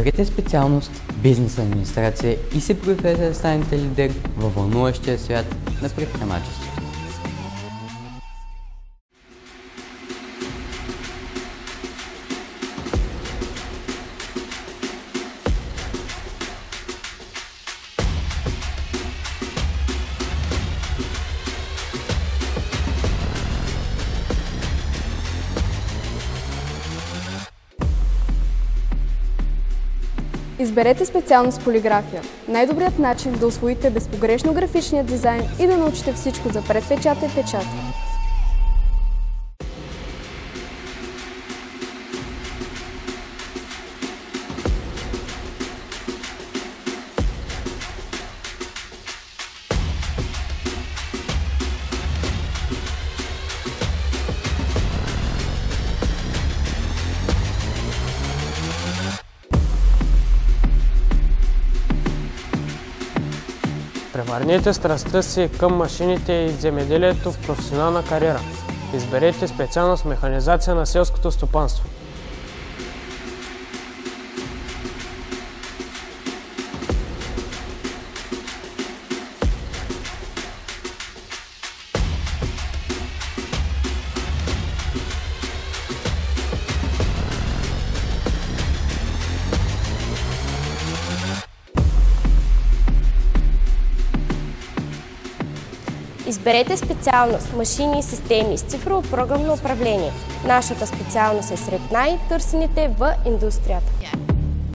Изберете специалност бизнес администрация и се подгответе да станете лидер във вълнуващия свят на предприемачеството. Изберете специалност полиграфия. Най-добрият начин да усвоите безпогрешно графичния дизайн и да научите всичко за предпечата и печата. Превърнете страстта си към машините и земеделието в професионална кариера. Изберете специалност механизация на селското стопанство. Изберете специалност машини и системи с цифрово програмно управление. Нашата специалност е сред най-търсените в индустрията.